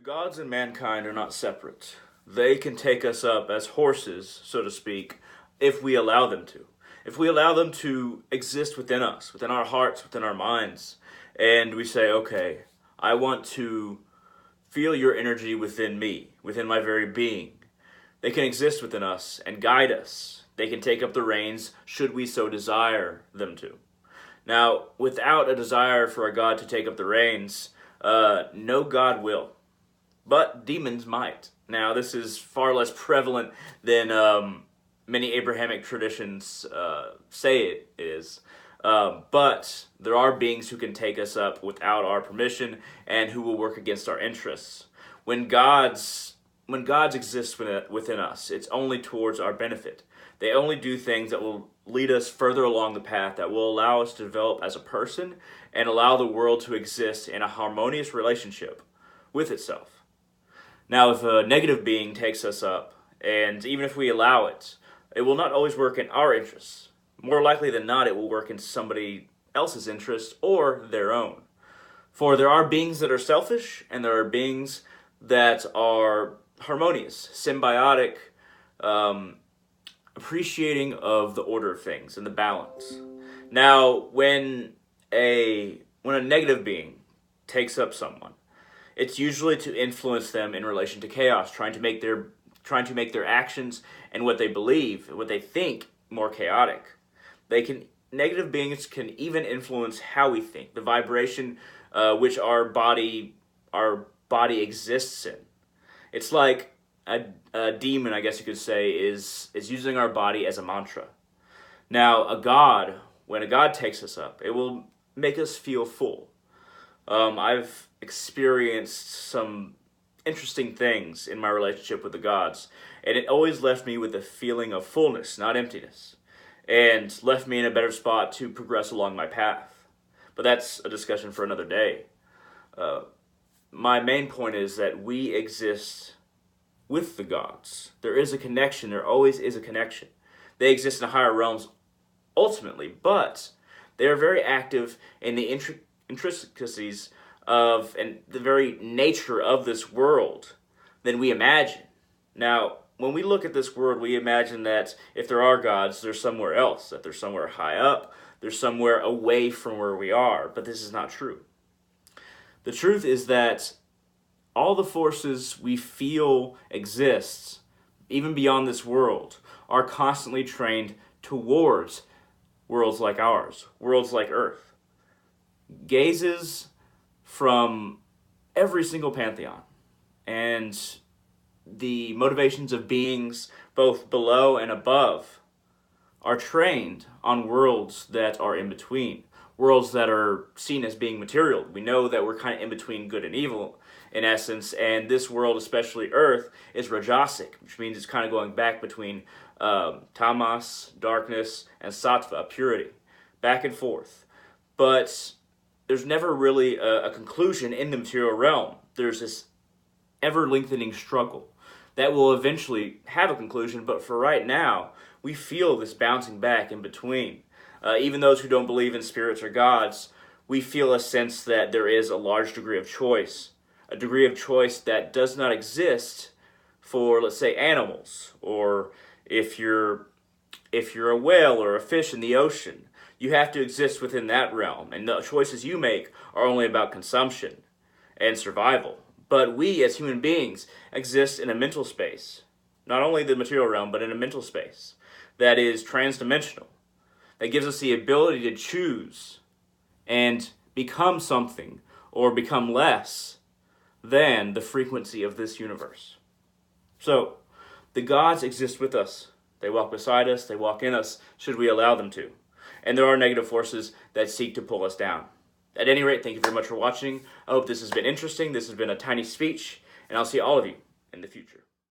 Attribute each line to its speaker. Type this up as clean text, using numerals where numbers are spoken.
Speaker 1: Gods and mankind are not separate. They can take us up as horses, so to speak, if we allow them to. If we allow them to exist within us, within our hearts, within our minds, and we say, okay, I want to feel your energy within me, within my very being. They can exist within us and guide us. They can take up the reins should we so desire them to. Now, without a desire for a God to take up the reins, no God will. But demons might. Now, this is far less prevalent than many Abrahamic traditions say it is. But there are beings who can take us up without our permission and who will work against our interests. When gods exist within us, it's only towards our benefit. They only do things that will lead us further along the path, that will allow us to develop as a person and allow the world to exist in a harmonious relationship with itself. Now, if a negative being takes us up, and even if we allow it, it will not always work in our interests. More likely than not, it will work in somebody else's interests or their own. For there are beings that are selfish, and there are beings that are harmonious, symbiotic, appreciating of the order of things and the balance. Now, when a negative being takes up someone, it's usually to influence them in relation to chaos, trying to make their actions and what they believe, what they think, more chaotic. Negative beings can even influence how we think, the vibration which our body exists in. It's like a demon, I guess you could say, is using our body as a mantra. Now, when a God takes us up, it will make us feel full. I've experienced some interesting things in my relationship with the gods, and it always left me with a feeling of fullness, not emptiness, and left me in a better spot to progress along my path. But that's a discussion for another day. My main point is that we exist with the gods. There is a connection. There always is a connection. They exist in higher realms ultimately, but they are very active in the intricacies of and the very nature of this world than we imagine. Now, when we look at this world, we imagine that if there are gods, they're somewhere else, that they're somewhere high up, they're somewhere away from where we are, but this is not true. The truth is that all the forces we feel exist, even beyond this world, are constantly trained towards worlds like ours, worlds like Earth. Gazes from every single pantheon, and the motivations of beings both below and above are trained on worlds that are in between, worlds that are seen as being material. We know that we're kind of in between good and evil, in essence, and this world, especially Earth, is Rajasic, which means it's kind of going back between tamas, darkness, and sattva, purity, back and forth. But there's never really a conclusion in the material realm. There's this ever-lengthening struggle that will eventually have a conclusion, but for right now, we feel this bouncing back in between. Even those who don't believe in spirits or gods, we feel a sense that there is a large degree of choice, a degree of choice that does not exist for, let's say, animals, or if you're a whale or a fish in the ocean, you have to exist within that realm, and the choices you make are only about consumption and survival. But we, as human beings, exist in a mental space, not only the material realm, but in a mental space that is transdimensional, that gives us the ability to choose and become something or become less than the frequency of this universe. So, the gods exist with us. They walk beside us, they walk in us, should we allow them to. And there are negative forces that seek to pull us down. At any rate, thank you very much for watching. I hope this has been interesting. This has been a tiny speech, and I'll see all of you in the future.